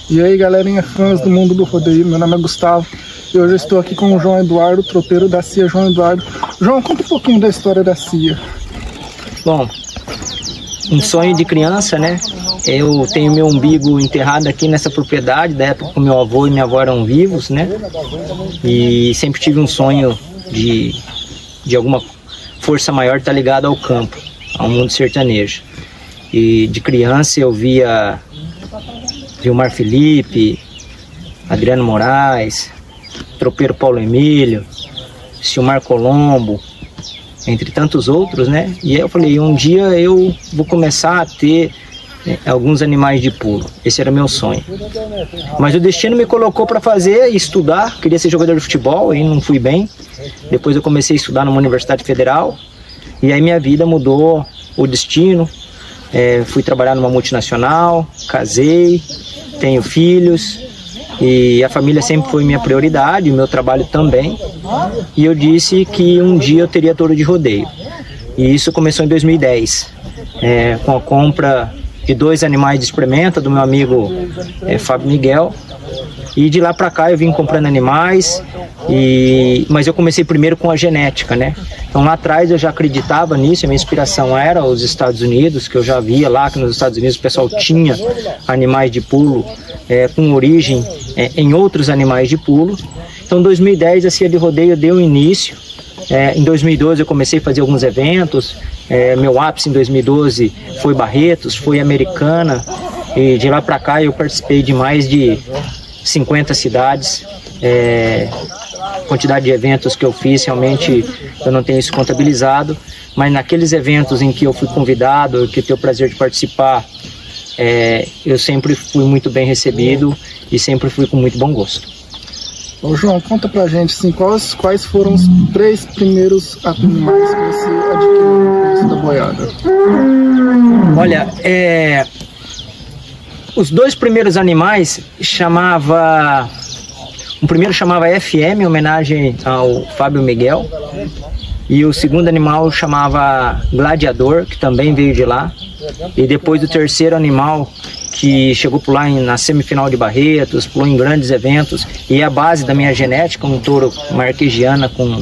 E aí, galerinha, fãs do mundo do rodeio, meu nome é Gustavo e hoje eu estou aqui com o João Eduardo, tropeiro da CIA João Eduardo. João, conta um pouquinho da história da CIA. Bom, um sonho de criança, né? Eu tenho meu umbigo enterrado aqui nessa propriedade, da época que meu avô e minha avó eram vivos, né? E sempre tive um sonho de alguma força maior estar ligado ao campo, ao mundo sertanejo. E de criança eu via Vilmar Felipe, Adriano Moraes, tropeiro Paulo Emílio, Silmar Colombo, entre tantos outros, né? E aí eu falei, um dia eu vou começar a ter alguns animais de pulo. Esse era meu sonho. Mas o destino me colocou para fazer, estudar. Queria ser jogador de futebol, aí não fui bem. Depois eu comecei a estudar numa universidade federal. E aí minha vida mudou o destino. Fui trabalhar numa multinacional, casei, tenho filhos. E a família sempre foi minha prioridade, o meu trabalho também. E eu disse que um dia eu teria touro de rodeio. E isso começou em 2010, com a compra de 2 animais de experimenta do meu amigo Fábio Miguel. E de lá para cá eu vim comprando animais, mas eu comecei primeiro com a genética, né? Então lá atrás eu já acreditava nisso, a minha inspiração era os Estados Unidos, que eu já via lá que nos Estados Unidos o pessoal tinha animais de pulo com origem em outros animais de pulo. Então em 2010 a CIA de rodeio deu início. Em 2012 eu comecei a fazer alguns eventos. Meu ápice em 2012 foi Barretos, foi Americana, e de lá para cá eu participei de mais de 50 cidades. Quantidade de eventos que eu fiz, realmente eu não tenho isso contabilizado, mas naqueles eventos em que eu fui convidado, que eu tenho o prazer de participar, eu sempre fui muito bem recebido e sempre fui com muito bom gosto. Ô João, conta pra gente assim, quais foram os 3 primeiros animais que você adquiriu no curso da boiada? Olha, os 2 primeiros animais o primeiro chamava FM, em homenagem ao Fábio Miguel, e o segundo animal chamava Gladiador, que também veio de lá, e depois o terceiro animal que chegou por lá na semifinal de Barretos, pulou em grandes eventos, e é a base da minha genética, um touro marquegiana com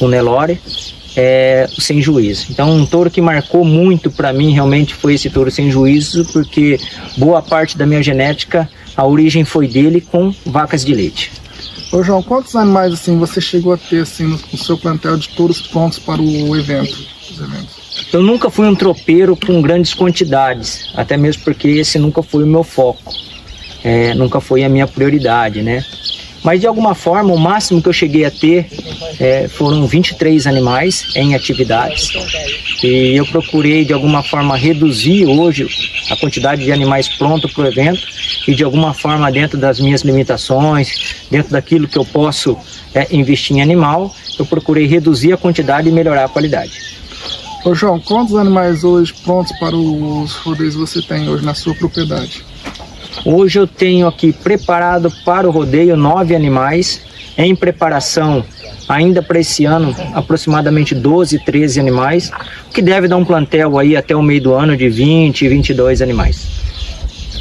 Nelore, o Sem Juízo. Então um touro que marcou muito para mim realmente foi esse touro Sem Juízo, porque boa parte da minha genética, a origem foi dele com vacas de leite. Ô João, quantos animais assim você chegou a ter assim no seu plantel de touros prontos para o evento? Os eventos? Eu nunca fui um tropeiro com grandes quantidades, até mesmo porque esse nunca foi o meu foco, nunca foi a minha prioridade, né? Mas de alguma forma, o máximo que eu cheguei a ter foram 23 animais em atividades. E eu procurei de alguma forma reduzir hoje a quantidade de animais prontos para o evento e de alguma forma dentro das minhas limitações, dentro daquilo que eu posso investir em animal, eu procurei reduzir a quantidade e melhorar a qualidade. Ô João, quantos animais hoje prontos para os rodeios você tem hoje na sua propriedade? Hoje eu tenho aqui preparado para o rodeio 9 animais, em preparação ainda para esse ano aproximadamente 12, 13 animais, que deve dar um plantel aí até o meio do ano de 20, 22 animais.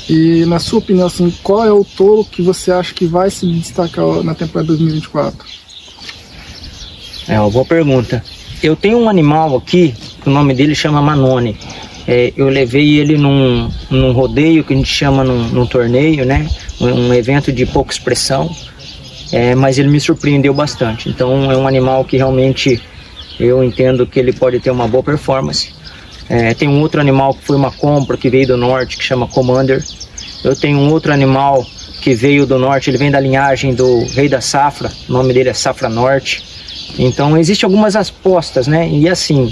E na sua opinião, assim, qual é o touro que você acha que vai se destacar na temporada 2024? Uma boa pergunta. Eu tenho um animal aqui, o nome dele chama Manone. Eu levei ele num rodeio que a gente chama num torneio, né? Um evento de pouca expressão, mas ele me surpreendeu bastante. Então é um animal que realmente eu entendo que ele pode ter uma boa performance. Tem um outro animal que foi uma compra que veio do norte, que chama Commander. Eu tenho um outro animal que veio do norte, ele vem da linhagem do Rei da Safra, o nome dele é Safra Norte. Então existem algumas apostas, né? E assim,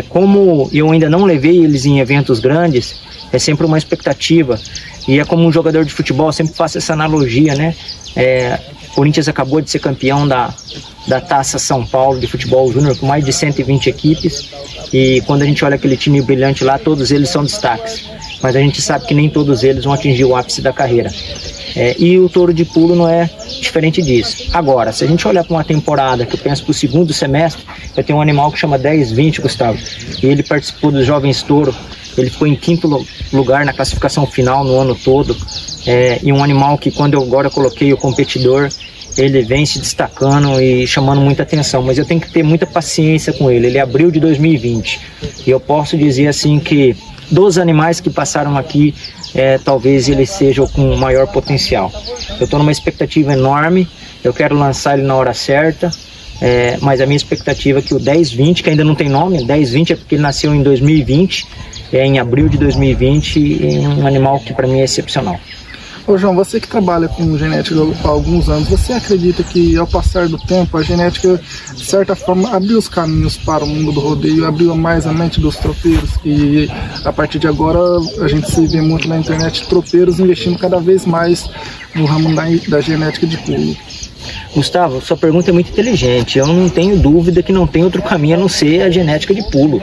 como eu ainda não levei eles em eventos grandes, é sempre uma expectativa. E é como um jogador de futebol, eu sempre faço essa analogia, né? Corinthians acabou de ser campeão da Taça São Paulo de futebol júnior, com mais de 120 equipes. E quando a gente olha aquele time brilhante lá, todos eles são destaques. Mas a gente sabe que nem todos eles vão atingir o ápice da carreira. E o touro de pulo não é diferente disso. Agora, se a gente olhar para uma temporada que eu penso para o segundo semestre, eu tenho um animal que chama 10-20, Gustavo, e ele participou dos Jovens Touro ele ficou em quinto lugar na classificação final no ano todo, e um animal que quando eu agora coloquei o competidor, ele vem se destacando e chamando muita atenção, mas eu tenho que ter muita paciência com ele. Ele é abril de 2020 e eu posso dizer assim que dos animais que passaram aqui, talvez ele seja com maior potencial. Eu estou numa expectativa enorme, eu quero lançar ele na hora certa, mas a minha expectativa é que o 1020, que ainda não tem nome, 1020 é porque ele nasceu em 2020, em abril de 2020, é um animal que para mim é excepcional. Ô João, você que trabalha com genética há alguns anos, você acredita que ao passar do tempo a genética, de certa forma, abriu os caminhos para o mundo do rodeio, abriu mais a mente dos tropeiros, e a partir de agora a gente se vê muito na internet tropeiros investindo cada vez mais no ramo da genética de pulo? Gustavo, sua pergunta é muito inteligente. Eu não tenho dúvida que não tem outro caminho a não ser a genética de pulo.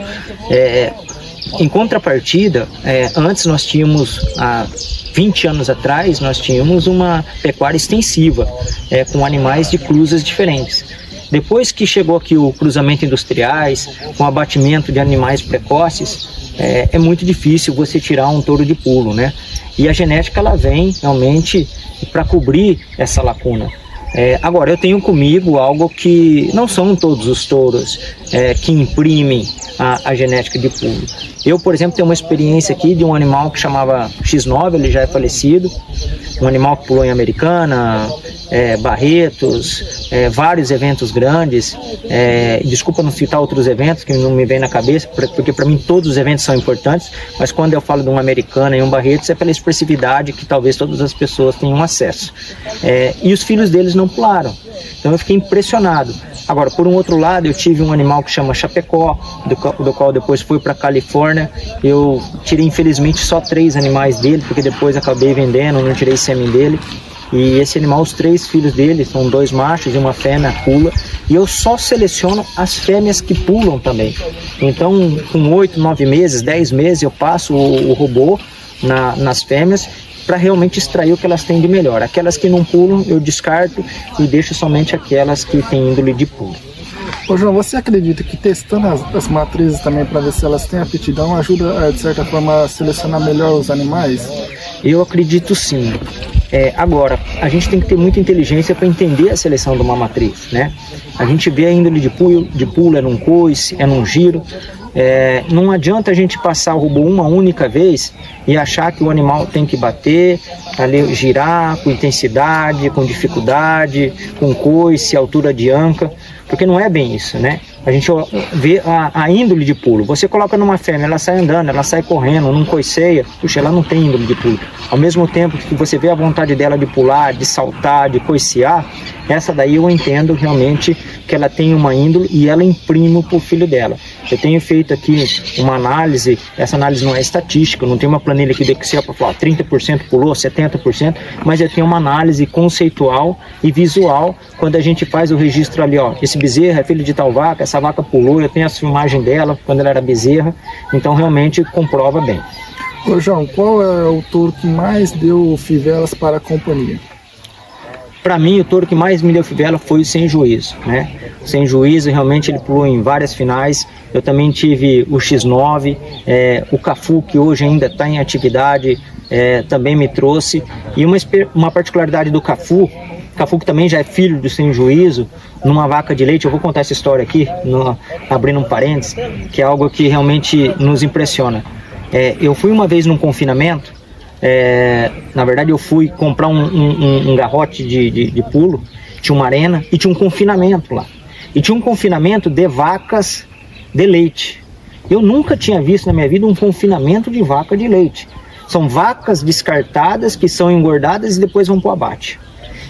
Em contrapartida, antes nós tínhamos, há 20 anos atrás, nós tínhamos uma pecuária extensiva, com animais de cruzas diferentes. Depois que chegou aqui o cruzamento industriais, com abatimento de animais precoces, é muito difícil você tirar um touro de pulo, né? E a genética ela vem realmente para cobrir essa lacuna. Agora, eu tenho comigo algo que não são todos os touros que imprimem a genética de pulo. Eu, por exemplo, tenho uma experiência aqui de um animal que chamava X9, ele já é falecido, um animal que pulou em Americana, Barretos, vários eventos grandes, desculpa não citar outros eventos que não me vem na cabeça, porque para mim todos os eventos são importantes, mas quando eu falo de um Americana e um Barretos é pela expressividade que talvez todas as pessoas tenham acesso. E os filhos deles não pularam, então eu fiquei impressionado. Agora, por um outro lado, eu tive um animal que chama Chapecó, do qual depois fui para Califórnia. Eu tirei infelizmente só 3 animais dele, porque depois acabei vendendo, não tirei sêmen dele. E esse animal, os 3 filhos dele, são 2 machos e uma fêmea, pula. E eu só seleciono as fêmeas que pulam também. Então, com 8, 9 meses, 10 meses, eu passo o robô nas fêmeas para realmente extrair o que elas têm de melhor. Aquelas que não pulam, eu descarto e deixo somente aquelas que têm índole de pulo. Ô João, você acredita que testando as matrizes também para ver se elas têm aptidão ajuda, de certa forma, a selecionar melhor os animais? Eu acredito sim. Agora, a gente tem que ter muita inteligência para entender a seleção de uma matriz, né? A gente vê a índole de pulo num coice, num giro. Não adianta a gente passar o robô uma única vez e achar que o animal tem que bater, ali, girar com intensidade, com dificuldade, com coice, altura de anca, porque não é bem isso, né? A gente vê a índole de pulo. Você coloca numa fêmea, ela sai andando, ela sai correndo, não coiceia, puxa, ela não tem índole de pulo. Ao mesmo tempo que você vê a vontade dela de pular, de saltar, de coicear, essa daí eu entendo realmente que ela tem uma índole e ela imprime para o filho dela. Eu tenho feito aqui uma análise, essa análise não é estatística, não tem uma planilha aqui de Excel para falar 30% pulou, 70%, mas eu tenho uma análise conceitual e visual quando a gente faz o registro ali, ó, esse bezerro é filho de tal vaca, essa vaca pulou, eu tenho a filmagem dela quando ela era bezerra, então realmente comprova bem. Ô João, qual é o touro que mais deu fivelas para a companhia? Para mim, o touro que mais me deu fivela foi o Sem Juízo, né? O Sem Juízo, realmente, ele pulou em várias finais. Eu também tive o X9, o Cafu, que hoje ainda está em atividade, também me trouxe. E uma particularidade do Cafu que também já é filho do Sem Juízo, numa vaca de leite, eu vou contar essa história aqui, abrindo um parênteses, que é algo que realmente nos impressiona. Eu fui uma vez num confinamento, na verdade eu fui comprar um garrote de pulo, tinha uma arena e tinha um confinamento lá. E tinha um confinamento de vacas de leite. Eu nunca tinha visto na minha vida um confinamento de vaca de leite. São vacas descartadas que são engordadas e depois vão para o abate.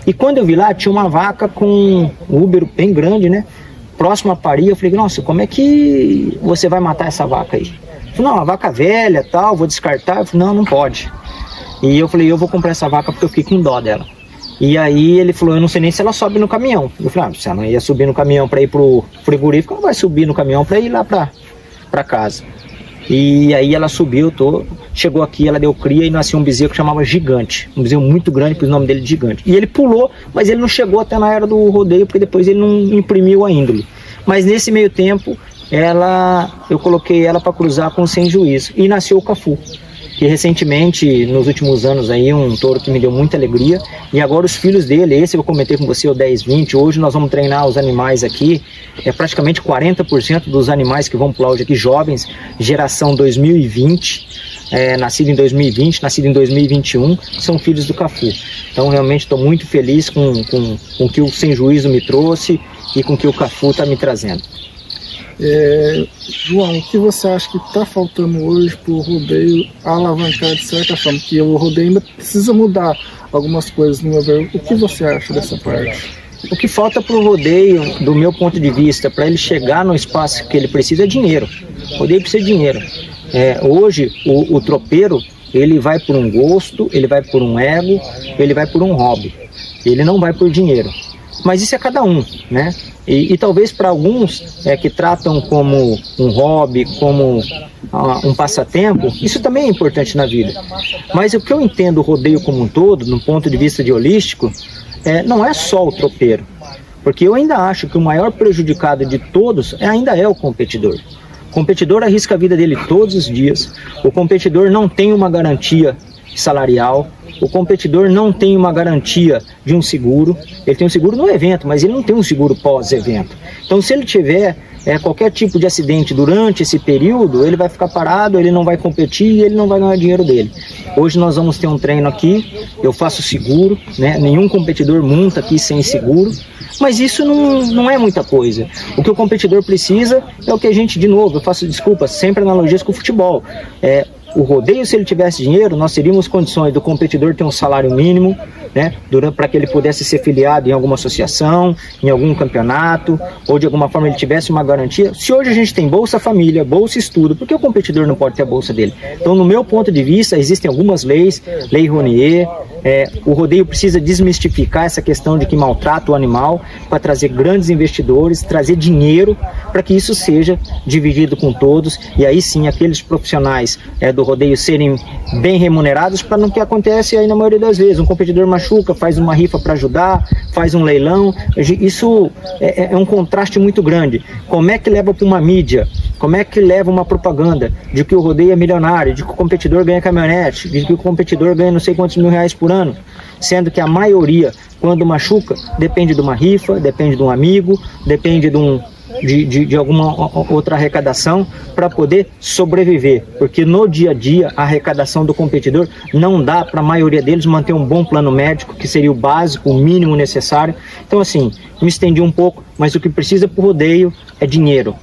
E quando eu vi lá, tinha uma vaca com um úbero bem grande, né? Próximo a parir, eu falei, nossa, como é que você vai matar essa vaca aí? Eu falei, não, uma vaca velha, tal, vou descartar. Eu falei, não pode. E eu falei, eu vou comprar essa vaca porque eu fiquei com dó dela. E aí ele falou, eu não sei nem se ela sobe no caminhão. Eu falei, se ela não ia subir no caminhão para ir pro frigorífico, não vai subir no caminhão para ir lá para casa. E aí ela subiu, chegou aqui, ela deu cria e nasceu um bezerro que chamava Gigante. Um bezerro muito grande, pôs o nome dele de Gigante. E ele pulou, mas ele não chegou até na era do rodeio, porque depois ele não imprimiu a índole. Mas nesse meio tempo, eu coloquei ela para cruzar com o Sem Juízo, e nasceu o Cafu, que recentemente, nos últimos anos aí, um touro que me deu muita alegria, e agora os filhos dele, esse eu comentei com você, o 10-20, hoje nós vamos treinar os animais aqui, praticamente 40% dos animais que vão pular hoje aqui, jovens, geração 2020, nascido em 2020, nascido em 2021, são filhos do Cafu. Então realmente estou muito feliz com o que o Sem Juízo me trouxe e com o que o Cafu está me trazendo. João, o que você acha que está faltando hoje para o rodeio alavancar de certa forma? Que o rodeio ainda precisa mudar algumas coisas, no meu ver. O que você acha dessa parte? O que falta para o rodeio, do meu ponto de vista, para ele chegar no espaço que ele precisa, é dinheiro. O rodeio precisa de dinheiro. Hoje, o tropeiro, ele vai por um gosto, ele vai por um ego, ele vai por um hobby. Ele não vai por dinheiro. Mas isso é cada um, né? E talvez para alguns que tratam como um hobby, como um passatempo, isso também é importante na vida. Mas o que eu entendo o rodeio como um todo, no ponto de vista de holístico, não é só o tropeiro. Porque eu ainda acho que o maior prejudicado de todos ainda é o competidor. O competidor arrisca a vida dele todos os dias. O competidor não tem uma garantia salarial. O competidor não tem uma garantia de um seguro. Ele tem um seguro no evento, mas ele não tem um seguro pós-evento. Então, se ele tiver qualquer tipo de acidente durante esse período, ele vai ficar parado, ele não vai competir e ele não vai ganhar dinheiro dele. Hoje nós vamos ter um treino aqui, eu faço seguro, né? Nenhum competidor monta aqui sem seguro, mas isso não é muita coisa. O que o competidor precisa é o que a gente, de novo, eu faço desculpa, sempre analogias com o futebol. O rodeio, se ele tivesse dinheiro, nós teríamos condições do competidor ter um salário mínimo, né, para que ele pudesse ser filiado em alguma associação, em algum campeonato, ou de alguma forma ele tivesse uma garantia. Se hoje a gente tem Bolsa Família, Bolsa Estudo, por que o competidor não pode ter a bolsa dele? Então, no meu ponto de vista, existem algumas leis, Lei Rouanet, o rodeio precisa desmistificar essa questão de que maltrata o animal para trazer grandes investidores, trazer dinheiro para que isso seja dividido com todos, e aí sim aqueles profissionais do rodeio serem bem remunerados, para não que acontece aí na maioria das vezes, um competidor machuca, faz uma rifa para ajudar, faz um leilão, isso é um contraste muito grande. Como é que leva para uma mídia? Como é que leva uma propaganda de que o rodeio é milionário, de que o competidor ganha caminhonete, de que o competidor ganha não sei quantos mil reais por ano, sendo que a maioria, quando machuca, depende de uma rifa, depende de um amigo, depende de alguma outra arrecadação para poder sobreviver, porque no dia a dia a arrecadação do competidor não dá para a maioria deles manter um bom plano médico, que seria o básico, o mínimo necessário. Então assim, me estendi um pouco, mas o que precisa para o rodeio é dinheiro.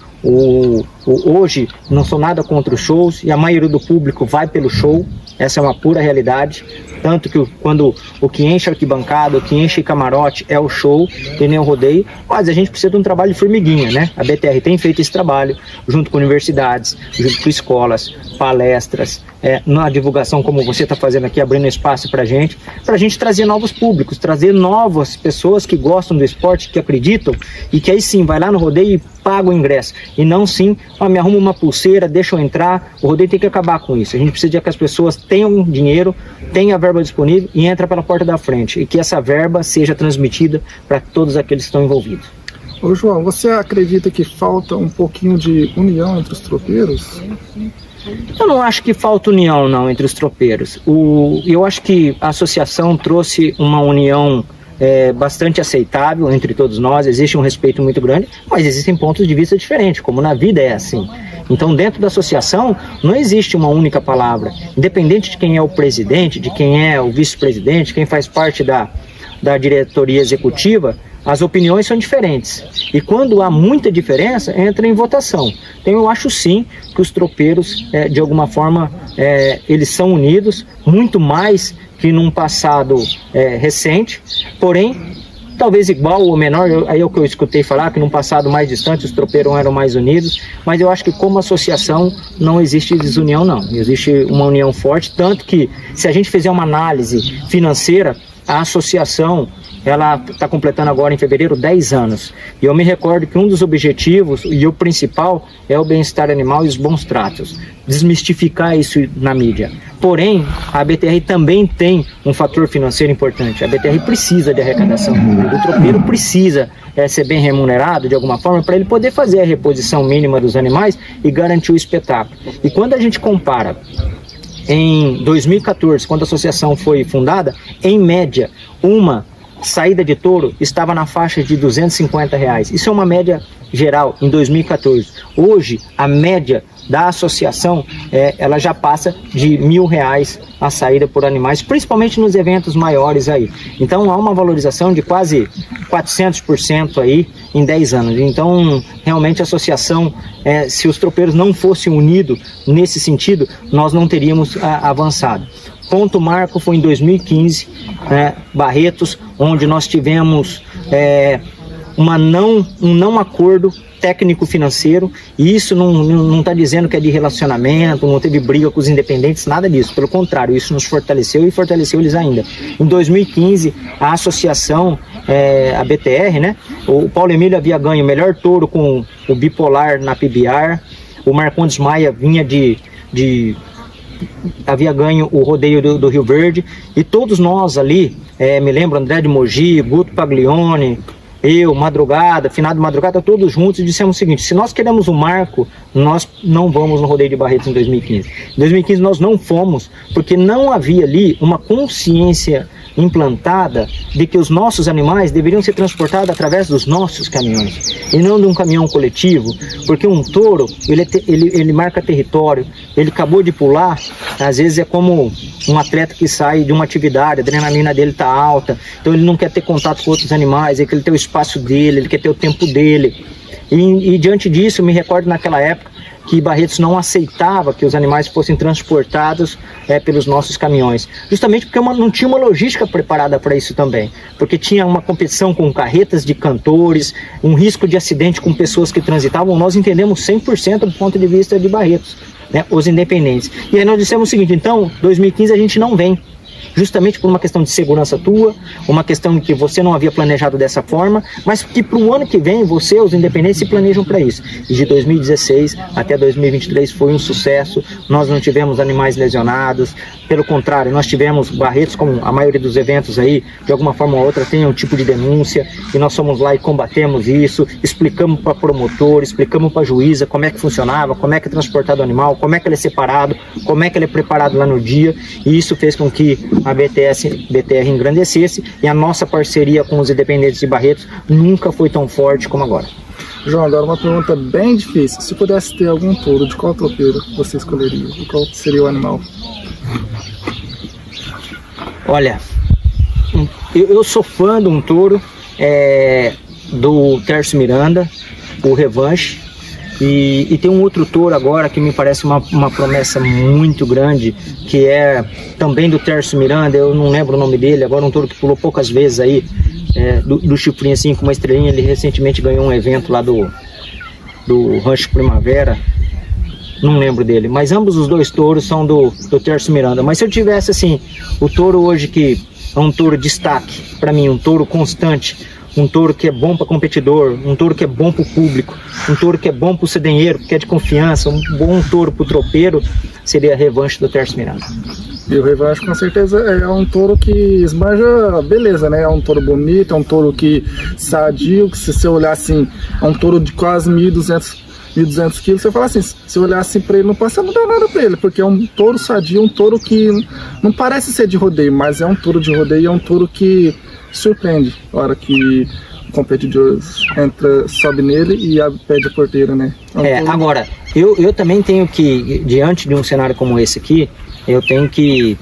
Hoje não sou nada contra os shows e a maioria do público vai pelo show, essa é uma pura realidade, tanto que quando o que enche arquibancada, o que enche camarote é o show e nem o rodeio, mas a gente precisa de um trabalho de formiguinha, né? A BTR tem feito esse trabalho junto com universidades, junto com escolas, palestras, na divulgação como você está fazendo aqui, abrindo espaço para a gente trazer novos públicos, trazer novas pessoas que gostam do esporte, que acreditam e que aí sim vai lá no rodeio e paga o ingresso, e não sim, me arruma uma pulseira, deixa eu entrar. O rodeio tem que acabar com isso. A gente precisa de que as pessoas tenham dinheiro, tenham a verba disponível e entra pela porta da frente, e que essa verba seja transmitida para todos aqueles que estão envolvidos. Ô João, você acredita que falta um pouquinho de união entre os tropeiros? Eu não acho que falta união não entre os tropeiros. Eu acho que a associação trouxe uma união bastante aceitável entre todos nós, existe um respeito muito grande, mas existem pontos de vista diferentes, como na vida é assim. Então, dentro da associação, não existe uma única palavra. Independente de quem é o presidente, de quem é o vice-presidente, quem faz parte da diretoria executiva, as opiniões são diferentes. E quando há muita diferença, entra em votação. Então, eu acho sim que os tropeiros, de alguma forma, eles são unidos, muito mais que num passado recente, porém, talvez igual ou menor, aí é o que eu escutei falar, que num passado mais distante os tropeiros eram mais unidos, mas eu acho que como associação não existe desunião não, existe uma união forte, tanto que se a gente fizer uma análise financeira, a associação ela está completando agora em fevereiro 10 anos. E eu me recordo que um dos objetivos, e o principal, é o bem-estar animal e os bons tratos. Desmistificar isso na mídia. Porém, a BTR também tem um fator financeiro importante. A BTR precisa de arrecadação. O tropeiro precisa ser bem remunerado de alguma forma para ele poder fazer a reposição mínima dos animais e garantir o espetáculo. E quando a gente compara em 2014, quando a associação foi fundada, em média, uma saída de touro estava na faixa de R$250. Isso é uma média geral em 2014. Hoje, a média da associação, ela já passa de R$1.000 a saída por animais, principalmente nos eventos maiores aí. Então há uma valorização de quase 400% aí em 10 anos. Então realmente a associação, se os tropeiros não fossem unidos nesse sentido, nós não teríamos avançado. Ponto marco foi em 2015, Barretos, onde nós tivemos um não acordo técnico-financeiro, e isso não está dizendo que é de relacionamento, não teve briga com os independentes, nada disso, pelo contrário, isso nos fortaleceu e fortaleceu eles ainda. Em 2015, a associação, a BTR, né, o Paulo Emílio havia ganho o melhor touro com o bipolar na PBR, o Marcondes Maia vinha havia ganho o rodeio do Rio Verde, e todos nós ali, me lembro, André de Mogi, Guto Paglione, eu, Madrugada, Finado Madrugada, todos juntos, e dissemos o seguinte: se nós queremos um marco, nós não vamos no rodeio de Barretos em 2015. Em 2015 nós não fomos, porque não havia ali uma consciência implantada de que os nossos animais deveriam ser transportados através dos nossos caminhões e não de um caminhão coletivo, porque um touro, ele marca território, ele acabou de pular, às vezes é como um atleta que sai de uma atividade, a adrenalina dele está alta, então ele não quer ter contato com outros animais, ele quer ter o espaço dele, ele quer ter o tempo dele, e diante disso, me recordo naquela época que Barretos não aceitava que os animais fossem transportados pelos nossos caminhões, justamente porque não tinha uma logística preparada para isso também, porque tinha uma competição com carretas de cantores, um risco de acidente com pessoas que transitavam. Nós entendemos 100% do ponto de vista de Barretos, né, os independentes. E aí nós dissemos o seguinte: então, 2015 a gente não vem, justamente por uma questão de segurança tua, uma questão de que você não havia planejado dessa forma, mas que para o ano que vem você, os independentes, se planejam para isso. E de 2016 até 2023 foi um sucesso, nós não tivemos animais lesionados, pelo contrário, nós tivemos Barretos, como a maioria dos eventos aí, de alguma forma ou outra tem um tipo de denúncia, e nós fomos lá e combatemos isso, explicamos para promotor, explicamos para juíza como é que funcionava, como é que é transportado o animal, como é que ele é separado, como é que ele é preparado lá no dia, e isso fez com que a BTR engrandecesse, e a nossa parceria com os independentes de Barretos nunca foi tão forte como agora. João, agora uma pergunta bem difícil: se pudesse ter algum touro, de qual tropeiro você escolheria? E qual seria o animal? Olha, eu sou fã de um touro do Tércio Miranda, o Revanche, e tem um outro touro agora que me parece uma promessa muito grande, que é também do Tércio Miranda, eu não lembro o nome dele agora, um touro que pulou poucas vezes aí, do chifrinho assim, com uma estrelinha. Ele recentemente ganhou um evento lá do Rancho Primavera, não lembro dele, mas ambos os dois touros são do Tércio Miranda. Mas se eu tivesse assim, o touro hoje que é um touro de destaque para mim, um touro constante, um touro que é bom para competidor, um touro que é bom para o público, um touro que é bom para o cedenheiro, que é de confiança, um bom touro para o tropeiro, seria a Revanche do Tércio Miranda. E o Revanche com certeza é um touro que esbanja beleza, né? É um touro bonito, é um touro que sadio, que se você olhar assim, é um touro de quase 1.200 quilos, você fala assim, se olhar assim pra ele, não passa, não dá nada pra ele, porque é um touro sadio, um touro que não parece ser de rodeio, mas é um touro de rodeio, é um touro que surpreende a hora que o competidor sobe nele e pede a porteira, né? Agora, eu também tenho que, diante de um cenário como esse aqui, eu tenho que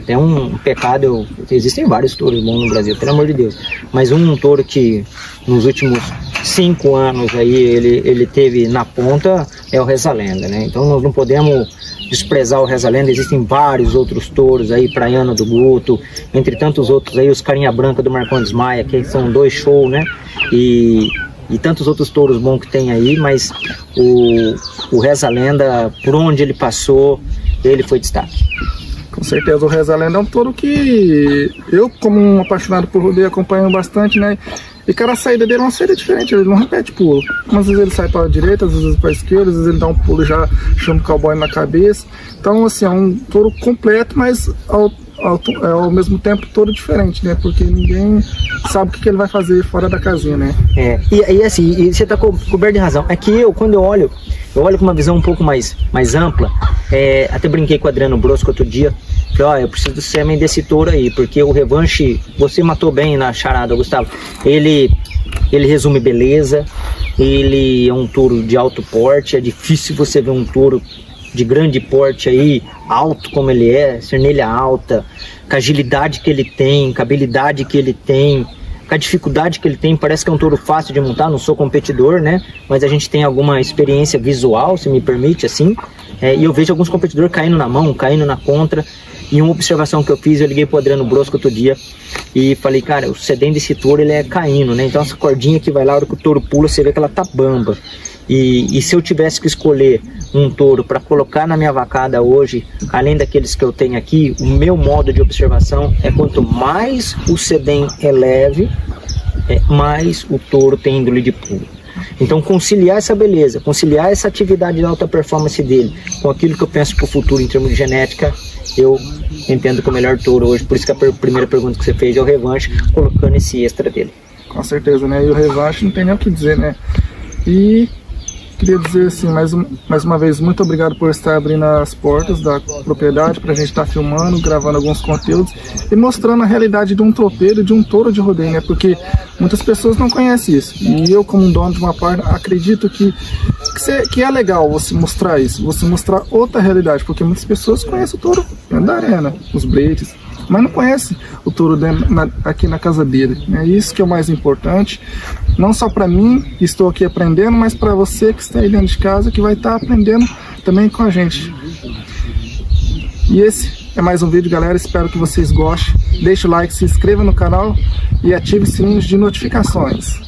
tem um pecado, existem vários touros bons no Brasil, pelo amor de Deus, mas um touro que nos últimos 5 anos aí ele teve na ponta é o Reza Lenda, né? Então nós não podemos desprezar o Reza Lenda. Existem vários outros touros aí, Praiana do Guto, entre tantos outros aí, os Carinha Branca do Marcondes Maia, que são 2 shows, né? E tantos outros touros bons que tem aí, mas o Reza Lenda, por onde ele passou, ele foi destaque. Com certeza, o Reza a Lenda é um touro que eu, como um apaixonado por rodeio, acompanho bastante, né? E cada saída dele é uma saída diferente, ele não repete pulo. Às vezes ele sai para a direita, às vezes para a esquerda, às vezes ele dá um pulo e já chama o cowboy na cabeça. Então, assim, é um touro completo, mas ao mesmo tempo touro diferente, né? Porque ninguém sabe o que ele vai fazer fora da casinha, né? E assim, e você tá coberto de razão. É que quando eu olho com uma visão um pouco mais ampla. Até brinquei com o Adriano Brosco outro dia. Falei, eu preciso do sêmen desse touro aí, porque o Revanche, você matou bem na charada, Gustavo. Ele resume beleza, ele é um touro de alto porte, é difícil você ver um touro de grande porte aí, alto como ele é, cernelha alta, com a agilidade que ele tem, com a habilidade que ele tem, com a dificuldade que ele tem. Parece que é um touro fácil de montar, não sou competidor, né? Mas a gente tem alguma experiência visual, se me permite, assim. E eu vejo alguns competidores caindo na mão, caindo na contra. E uma observação que eu fiz, eu liguei pro Adriano Brosco outro dia e falei, cara, o sedem desse touro, ele é caindo, né? Então essa cordinha que vai lá, a hora que o touro pula, você vê que ela tá bamba. E se eu tivesse que escolher um touro para colocar na minha vacada hoje, além daqueles que eu tenho aqui, o meu modo de observação é quanto mais o sedem é leve, mais o touro tem índole de pulo. Então conciliar essa beleza, conciliar essa atividade de alta performance dele com aquilo que eu penso para o futuro em termos de genética, eu entendo que o melhor touro hoje. Por isso que a primeira pergunta que você fez é o Revanche, colocando esse extra dele. Com certeza, né? E o Revanche não tem nem o que dizer, né? E queria dizer assim, mais uma vez, muito obrigado por estar abrindo as portas da propriedade para a gente estar filmando, gravando alguns conteúdos e mostrando a realidade de um tropeiro, de um touro de rodeio, né? Porque muitas pessoas não conhecem isso. E eu, como dono de uma parte, acredito que é legal você mostrar isso, você mostrar outra realidade, porque muitas pessoas conhecem o touro dentro da arena, os bretes, mas não conhecem o touro aqui na casa dele. É isso que é o mais importante, não só para mim, que estou aqui aprendendo, mas para você que está aí dentro de casa, que vai estar aprendendo também com a gente. E esse é mais um vídeo, galera, espero que vocês gostem. Deixe o like, se inscreva no canal e ative os sininhos de notificações.